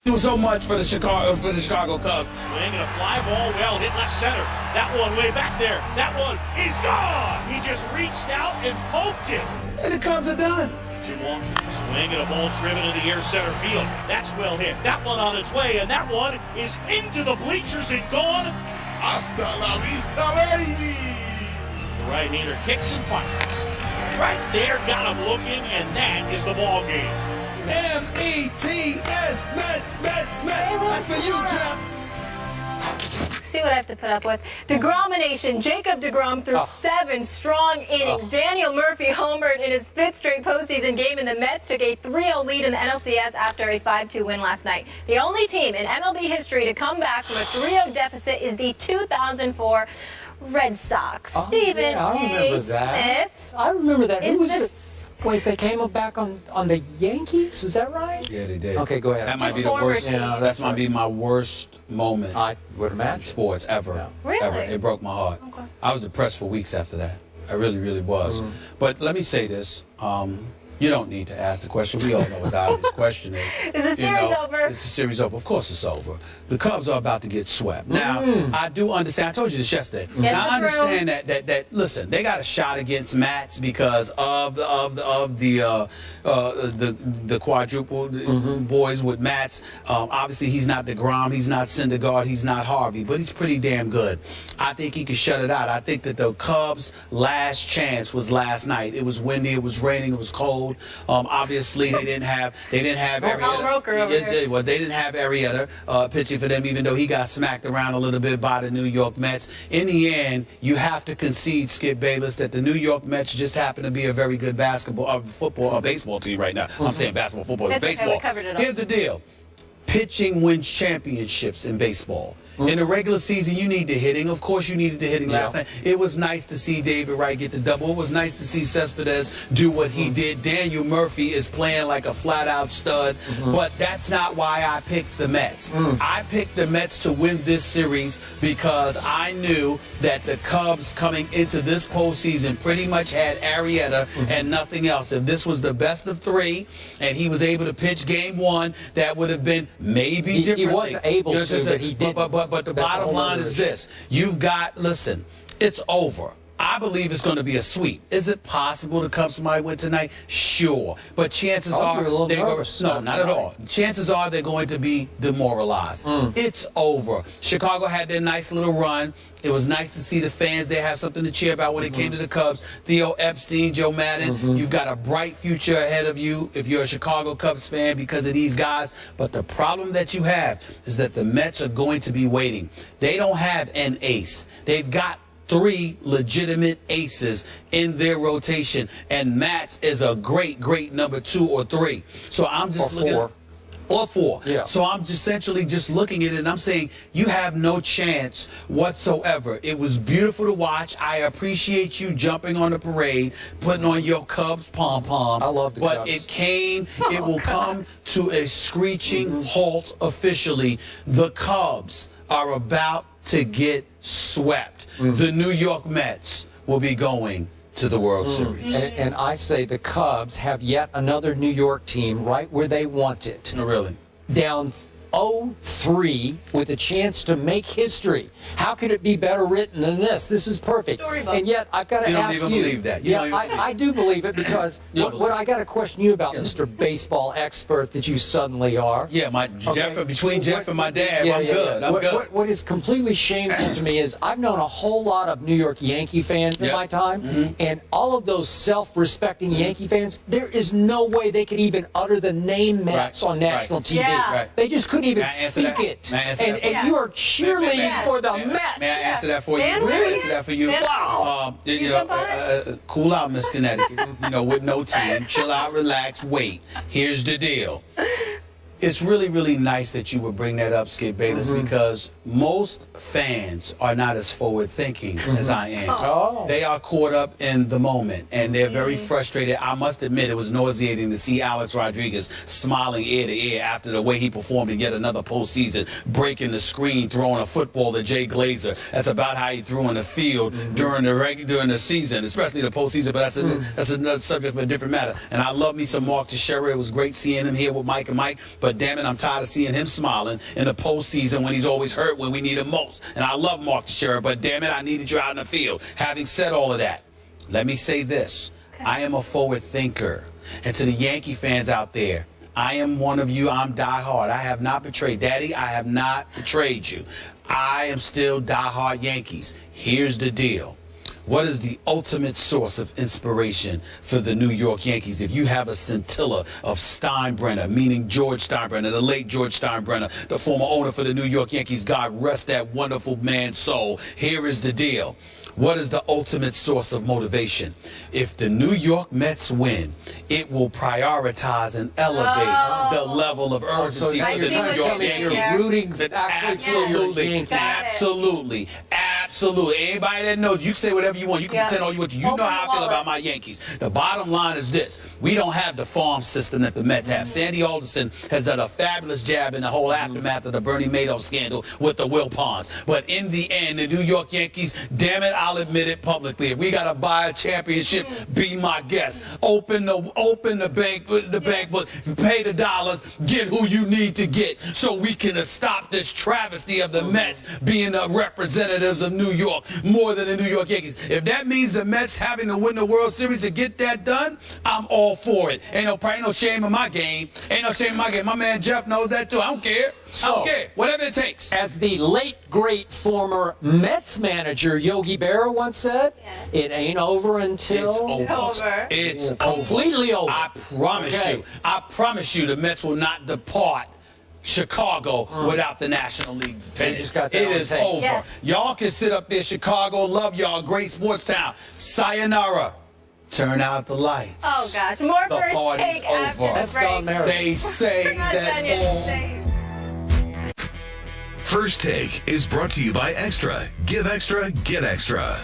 Do so much for the Chicago Cubs. Swinging a fly ball, well hit left center. That one way back there. That one is gone. He just reached out and poked it. And the Cubs are done. Swinging a ball driven in the air center field. That's well hit. That one on its way, and that one is into the bleachers and gone. Hasta la vista, baby. The right-hander kicks and fires. Right there, got him looking, and that is the ball game. M-E-T-S, Mets. That's for you, Jeff. See what I have to put up with. DeGrom-ination. Jacob DeGrom threw 7 strong innings. Daniel Murphy homered in his 5th straight postseason game, and the Mets took a 3-0 lead in the NLCS after a 5-2 win last night. The only team in MLB history to come back from a 3-0 deficit is the 2004 Red Sox. Stephen A. Smith. I remember that. Wait, they came back on the Yankees? Was that right? Yeah, they did. Okay, go ahead. That might be the worst. Yeah, that might be my worst moment I would imagine. in sports ever. Yeah. Really? Ever. It broke my heart. Okay. I was depressed for weeks after that. I really, really was. But let me say this. You don't need to ask the question. We all know what the obvious question is. Is the series over? Is the series over? Of course it's over. The Cubs are about to get swept. Now, I do understand. I told you this yesterday. Now, I understand that listen, they got a shot against Mats because of the quadruple boys with Mats. Obviously, he's not DeGrom, he's not Syndergaard, he's not Harvey, but he's pretty damn good. I think he can shut it out. I think that the Cubs' last chance was last night. It was windy, it was raining, it was cold. Obviously, they didn't have Arrieta. Well, they didn't have Arrieta pitching for them, even though he got smacked around a little bit by the New York Mets. In the end, you have to concede, Skip Bayless, that the New York Mets just happen to be a very good basketball, football, or baseball team right now. I'm saying basketball, football, baseball. Okay, we covered it all. Here's the deal: pitching wins championships in baseball. In the regular season, you need the hitting. Of course, you needed the hitting last night. It was nice to see David Wright get the double. It was nice to see Cespedes do what he did. Daniel Murphy is playing like a flat-out stud. But that's not why I picked the Mets. I picked the Mets to win this series because I knew that the Cubs coming into this postseason pretty much had Arrieta and nothing else. If this was the best of 3 and he was able to pitch game 1, that would have been maybe different. He was able to, but he didn't. But the bottom line is this. You've got, listen, it's over. I believe it's going to be a sweep. Is it possible the Cubs might win tonight? Sure. But chances are they're going to, no, not at all. Chances are they're going to be demoralized. It's over. Chicago had their nice little run. It was nice to see the fans. They have something to cheer about when it came to the Cubs. Theo Epstein, Joe Madden, you've got a bright future ahead of you if you're a Chicago Cubs fan because of these guys. But the problem that you have is that the Mets are going to be waiting. They don't have an ace. They've got 3 legitimate aces in their rotation, and Mats is a great number 2 or 3. So I'm just looking at, or 4. Yeah. So I'm just essentially just looking at it and I'm saying you have no chance whatsoever. It was beautiful to watch. I appreciate you jumping on the parade, putting on your Cubs pom-poms. I love the Cubs. It will come to a screeching halt officially. The Cubs are about to get swept. The New York Mets will be going to the World Series. And I say the Cubs have yet another New York team right where they want it. Oh, really? Down 0-3 with a chance to make history. How could it be better written than this? This is perfect. And yet, I've got to ask you. You don't even believe that. I do believe it because what I got to question you about, Mr. Baseball expert that you suddenly are. Yeah, between Jeff and my dad, I'm good. I'm good. What is completely shameful to me is I've known a whole lot of New York Yankee fans in my time, and all of those self-respecting Yankee fans, there is no way they could even utter the name Mets on national TV. Yeah. They just couldn't even speak it. And you are cheerleading for the Mets. May I answer that for you? Dan, May I answer that for you? Wow. Cool out, Miss Connecticut. With no team. Chill out, relax, wait. Here's the deal. It's really nice that you would bring that up, Skip Bayless, because most fans are not as forward-thinking as I am. They are caught up in the moment, and they're very frustrated. I must admit, it was nauseating to see Alex Rodriguez smiling ear to ear after the way he performed in yet another postseason, breaking the screen, throwing a football at Jay Glazer. That's about how he threw in the field during the season, especially the postseason, but that's another subject for a different matter. And I love me some Mark Teixeira. It was great seeing him here with Mike and Mike, but But damn it, I'm tired of seeing him smiling in the postseason when he's always hurt when we need him most. And I love Mark Teixeira, but damn it, I needed you out in the field. Having said all of that, let me say this. I am a forward thinker. And to the Yankee fans out there, I am one of you. I'm diehard. I have not betrayed. Daddy, I have not betrayed you. I am still diehard Yankees. Here's the deal. What is the ultimate source of inspiration for the New York Yankees? If you have a scintilla of Steinbrenner, meaning George Steinbrenner, the late George Steinbrenner, the former owner for the New York Yankees, God rest that wonderful man's soul. Here is the deal. What is the ultimate source of motivation? If the New York Mets win, it will prioritize and elevate the level of urgency for the New York Yankees. Rooting Absolutely, absolutely, absolutely. Anybody that knows, you can say whatever you want. You can pretend all you want. You know how I feel about my Yankees. The bottom line is this. We don't have the farm system that the Mets have. Sandy Alderson has done a fabulous job in the whole aftermath of the Bernie Madoff scandal with the Will Ponds. But in the end, the New York Yankees, damn it, I'll admit it publicly. If we got to buy a championship, be my guest. Open the bank book, pay the dollars, get who you need to get so we can stop this travesty of the Mets being the representatives of New York more than the New York Yankees. If that means the Mets having to win the World Series to get that done, I'm all for it. Ain't no shame in my game. Ain't no shame in my game. My man Jeff knows that too. I don't care. Okay, whatever it takes. As the late, great former Mets manager Yogi Berra once said, it ain't over until... It's over. It's completely over. I promise you. I promise you the Mets will not depart Chicago without the National League pennant. It is over. Yes. Y'all can sit up there, Chicago. Love y'all. Great sports town. Sayonara. Turn out the lights. Oh, gosh. More the first party's take after over. the break. They say that all... First Take is brought to you by Extra. Give Extra, get Extra.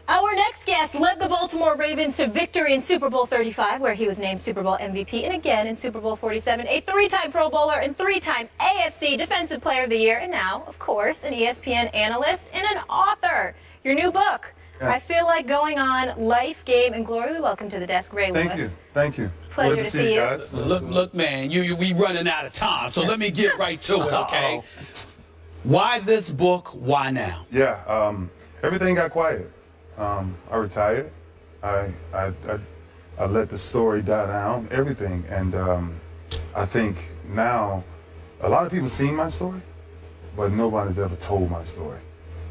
Our next guest led the Baltimore Ravens to victory in Super Bowl 35, where he was named Super Bowl MVP, and again in Super Bowl 47, a three-time Pro Bowler and three-time AFC Defensive Player of the Year, and now, of course, an ESPN analyst and an author. Your new book, I Feel Like Going On, Life, Game, and Glory. Welcome to the desk, Ray Lewis. Thank you. Pleasure to see you. Guys. Look, man, we running out of time, so let me get right to it, okay? Why this book? Why now? Yeah, everything got quiet. I retired. I let the story die down, everything, and I think now a lot of people seen my story, but nobody's ever told my story.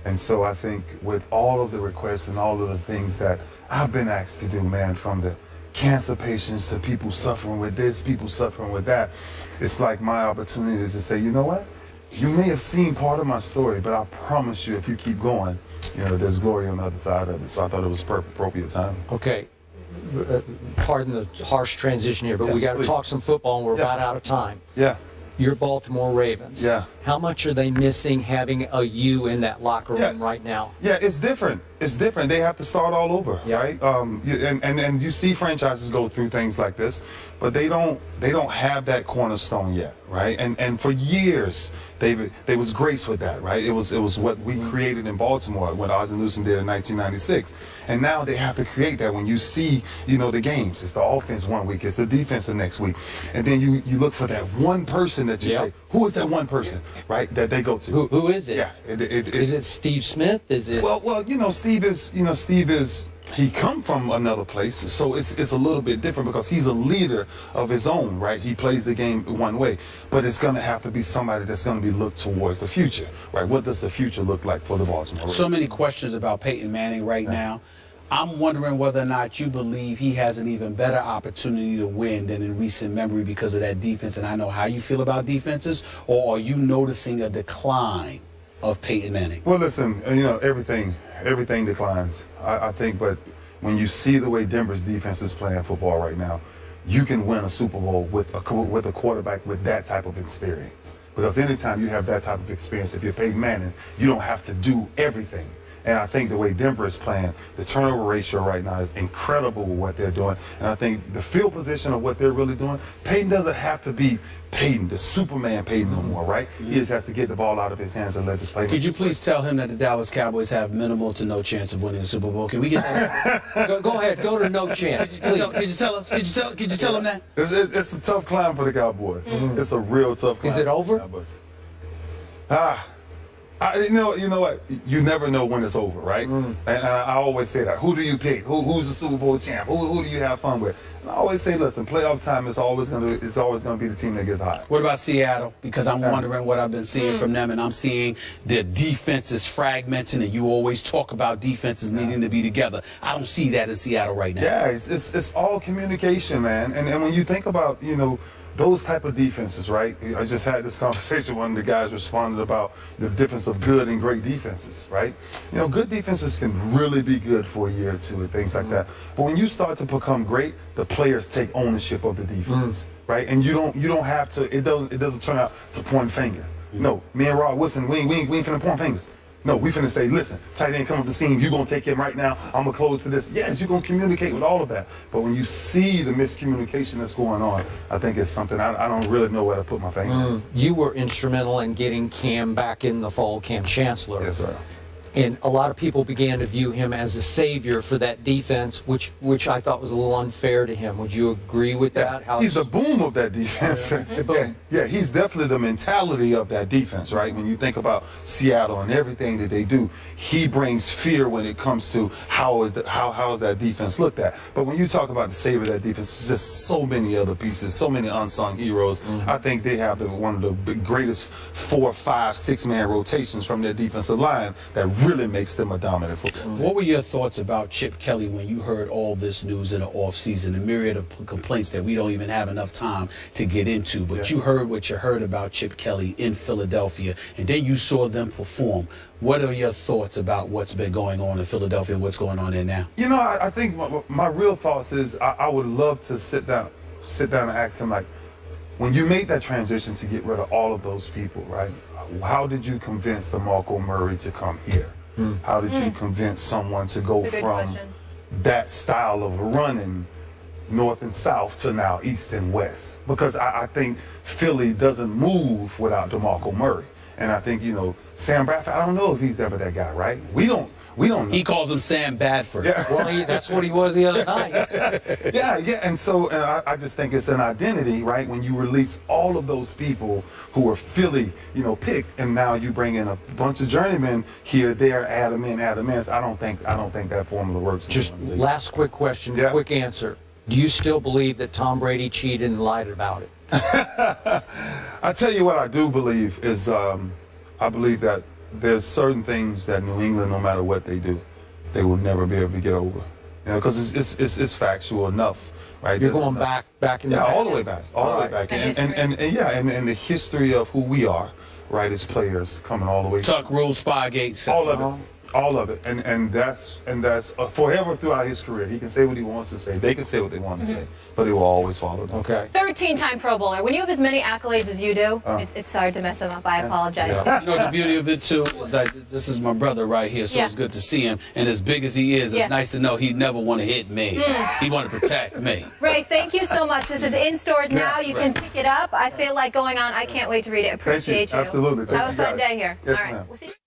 And so I think with all of the requests and all of the things that I've been asked to do, man, from the cancer patients to people suffering with this, people suffering with that, it's like my opportunity to say, you know what? You may have seen part of my story, but I promise you, if you keep going, you know, there's glory on the other side of it. So I thought it was appropriate time. Okay. Pardon the harsh transition here, but we got to talk some football, and we're about out of time. Yeah. Your Baltimore Ravens. Yeah. How much are they missing having a you in that locker room right now? Yeah, it's different. It's different. They have to start all over, right? And you see franchises go through things like this, but they don't have that cornerstone yet, right? And for years they was graced with that, right? It was what we created in Baltimore, what Oz and Newsom did in 1996, and now they have to create that. When you see, you know, the games, it's the offense one week, it's the defense the next week, and then you look for that one person that you say, who is that one person, right? That they go to. Who is it? Yeah. Is it Steve Smith? Is it? Well, you know, Steve is he come from another place, so it's a little bit different because he's a leader of his own, right? He plays the game one way, but it's going to have to be somebody that's going to be looked towards the future, right? What does the future look like for the Baltimore Ravens? So many questions about Peyton Manning right now. I'm wondering whether or not you believe he has an even better opportunity to win than in recent memory because of that defense. And I know how you feel about defenses, or are you noticing a decline of Peyton Manning? Well, listen, you know, everything declines. I think, but when you see the way Denver's defense is playing football right now, you can win a Super Bowl with a quarterback with that type of experience. Because anytime you have that type of experience, if you're Peyton Manning, you don't have to do everything. And I think the way Denver is playing, the turnover ratio right now is incredible with what they're doing. And I think the field position of what they're really doing, Peyton doesn't have to be Peyton, the Superman Peyton no more, right? He just has to get the ball out of his hands and let this play. Could you please tell him that the Dallas Cowboys have minimal to no chance of winning the Super Bowl? Can we get that? Go ahead, go to no chance, please. Could you tell us? Could you tell him that? It's a tough climb for the Cowboys. It's a real tough climb. Is it over? You know what? You never know when it's over, right? And I always say that. Who do you pick? Who's the Super Bowl champ? Who do you have fun with? And I always say, listen, playoff time is always gonna be the team that gets hot. What about Seattle? Because I'm wondering what I've been seeing from them, and I'm seeing their defense is fragmenting, and you always talk about defenses needing to be together. I don't see that in Seattle right now. Yeah, it's all communication, man. And when you think about, those type of defenses, right? I just had this conversation. One of the guys responded about the difference of good and great defenses, right? Good defenses can really be good for a year or two and things like that. But when you start to become great, the players take ownership of the defense, right? And you don't have to. It doesn't turn out to point finger. No, me and Rod Wilson, we ain't finna point fingers. No, we finna say, listen, tight end come up the seam, you gonna take him right now, I'm gonna close to this. Yes, you're gonna communicate with all of that. But when you see the miscommunication that's going on, I think it's something I don't really know where to put my finger on. You were instrumental in getting Cam back in the fall, Cam Chancellor. Yes, sir. And a lot of people began to view him as a savior for that defense, which I thought was a little unfair to him. Would you agree with that? How he's the boom of that defense. Yeah, he's definitely the mentality of that defense, right? When you think about Seattle and everything that they do, he brings fear when it comes to how is that defense looked at. But when you talk about the savior of that defense, it's just so many other pieces, so many unsung heroes. I think they have one of the greatest 4, 5, 6-man rotations from their defensive line that really makes them a dominant football team. What were your thoughts about Chip Kelly when you heard all this news in the offseason, a myriad of complaints that we don't even have enough time to get into, but you heard what you heard about Chip Kelly in Philadelphia, and then you saw them perform. What are your thoughts about what's been going on in Philadelphia and what's going on there now? I think my real thoughts is I would love to sit down and ask him, like, when you made that transition to get rid of all of those people, right? How did you convince DeMarco Murray to come here? How did you convince someone to go from that style of running north and south to now east and west? Because I think Philly doesn't move without DeMarco Murray. And I think, Sam Bradford, I don't know if he's ever that guy, right? We don't know. He calls him Sam Badford. Yeah. Well, that's what he was the other night. Yeah. And so I just think it's an identity, right? When you release all of those people who were Philly, picked, and now you bring in a bunch of journeymen here, there, add them in. I don't think that formula works. Just last quick question, quick answer. Do you still believe that Tom Brady cheated and lied about it? I tell you what I do believe is I believe that there's certain things that New England, no matter what they do, they will never be able to get over. Because it's factual enough, right? You're going back in the past. all the way back, all the way back, and the history of who we are, right, as players, coming all the way. Tuck Rule, Spygate, all of it, and that's forever throughout his career. He can say what he wants to say. They can say what they want to say, but he will always follow them. Okay. 13-time Pro Bowler. When you have as many accolades as you do, it's hard to mess him up. I apologize. Yeah. The beauty of it too is that this is my brother right here, so it's good to see him. And as big as he is, it's nice to know he never want to hit me. He want to protect me. Ray, thank you so much. This is in stores now. You can pick it up. I feel like going on. I can't wait to read it. Appreciate you. Absolutely. Have a fun day here. Yes, all right. ma'am. We'll see you.